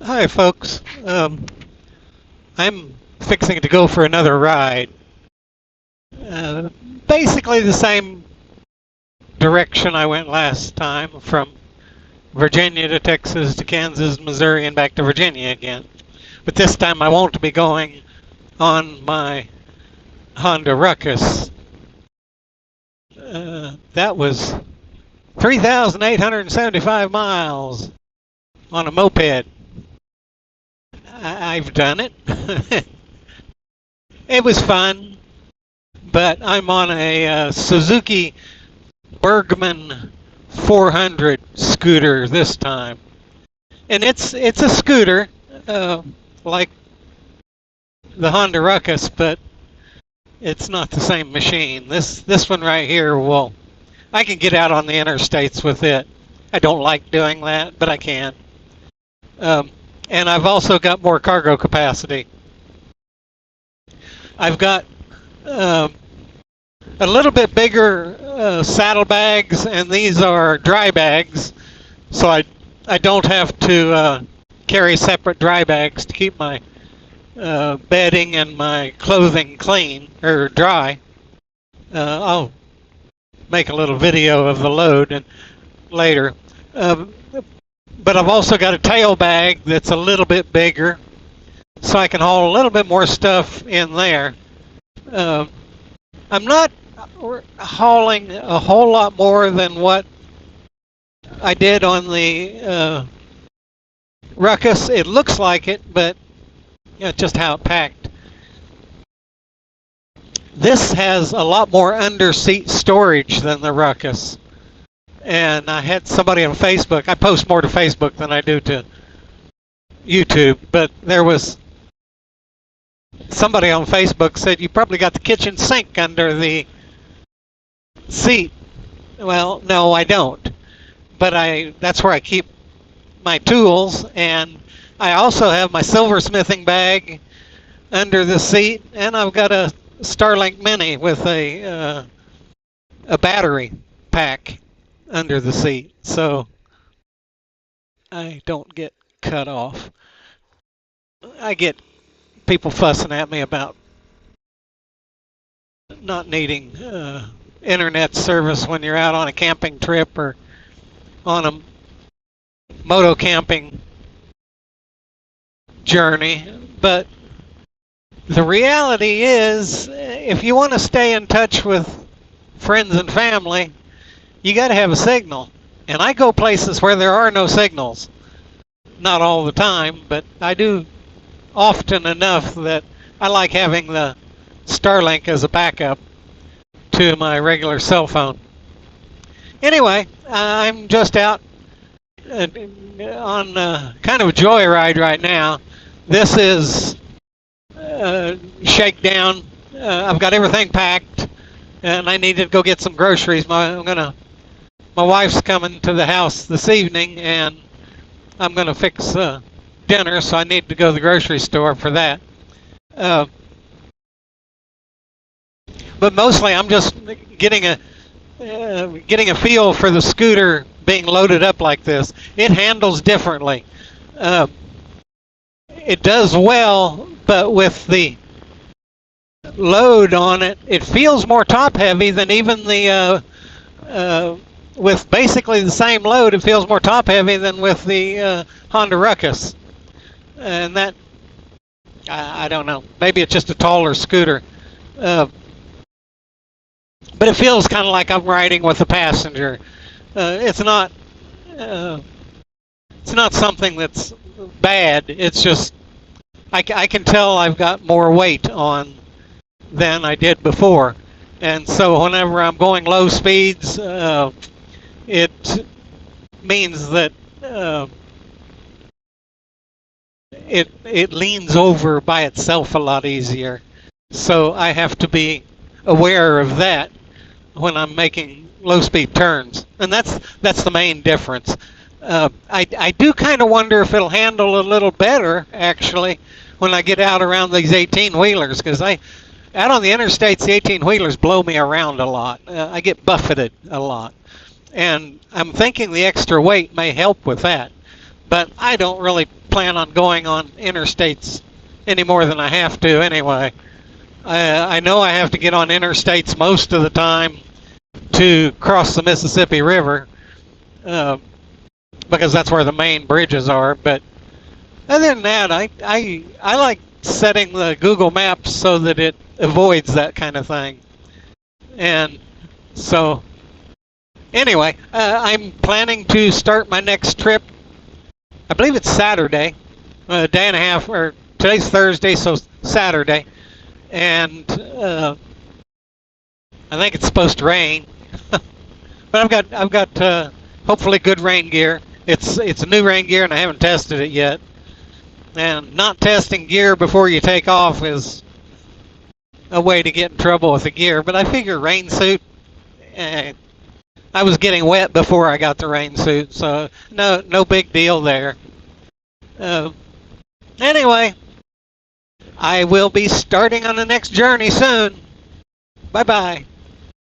Hi, folks. I'm fixing to go for another ride. Uh, Basically the same direction I went last time, from Virginia to Texas to Kansas, Missouri, and back to Virginia again. But this time I won't be going on my Honda Ruckus. That was 3,875 miles on a moped. I've done it. It was fun, but I'm on a Suzuki Burgman 400 scooter this time, and it's a scooter like the Honda Ruckus, but it's not the same machine. This one right here I can get out on the interstates with it. I don't like doing that, but I can. And I've also got more cargo capacity. I've got a little bit bigger saddlebags, and these are dry bags, so I don't have to carry separate dry bags to keep my bedding and my clothing clean or dry. I'll make a little video of the load later. But I've also got a tail bag that's a little bit bigger, so I can haul a little bit more stuff in there. I'm not hauling a whole lot more than what I did on the Ruckus. It looks like it, but just how it packed. This has a lot more under-seat storage than the Ruckus. And I had somebody on Facebook. I post more to Facebook than I do to YouTube, but there was somebody on Facebook said you probably got the kitchen sink under the seat. Well, no, I don't. But that's where I keep my tools, and I also have my silversmithing bag under the seat, and I've got a Starlink Mini with a battery pack under the seat, so I don't get cut off. I get people fussing at me about not needing internet service when you're out on a camping trip or on a moto camping journey, but the reality is, if you want to stay in touch with friends and family, you got to have a signal. And I go places where there are no signals. Not all the time, but I do often enough that I like having the Starlink as a backup to my regular cell phone. Anyway, I'm just out on kind of a joyride right now. This is shakedown. I've got everything packed, and I need to go get some groceries. My wife's coming to the house this evening, and I'm going to fix dinner, so I need to go to the grocery store for that. But mostly I'm just getting a feel for the scooter being loaded up like this. It handles differently. It does well, but with the load on it, it feels more top-heavy than even the with basically the same load, it feels more top-heavy than with the Honda Ruckus. And that, I don't know, maybe it's just a taller scooter. But it feels kind of like I'm riding with a passenger. It's not something that's bad. It's just, I can tell I've got more weight on than I did before. And so whenever I'm going low speeds, it means that it leans over by itself a lot easier. So I have to be aware of that when I'm making low-speed turns, and that's the main difference. I do kind of wonder if it'll handle a little better actually when I get out around these 18-wheelers, because out on the interstates, the 18-wheelers blow me around a lot. I get buffeted a lot. And I'm thinking the extra weight may help with that. but I don't really plan on going on interstates any more than I have to anyway. I know I have to get on interstates most of the time to cross the Mississippi River uh, because that's where the main bridges are. But other than that, I like setting the Google Maps so that it avoids that kind of thing. And so, anyway, I'm planning to start my next trip. I believe it's Saturday, a day and a half, or today's Thursday, so Saturday. And I think it's supposed to rain, but I've got hopefully good rain gear. It's a new rain gear, and I haven't tested it yet. And not testing gear before you take off is a way to get in trouble with the gear. But I figure rain suit. I was getting wet before I got the rain suit, so no big deal there. Anyway, I will be starting on the next journey soon. Bye-bye.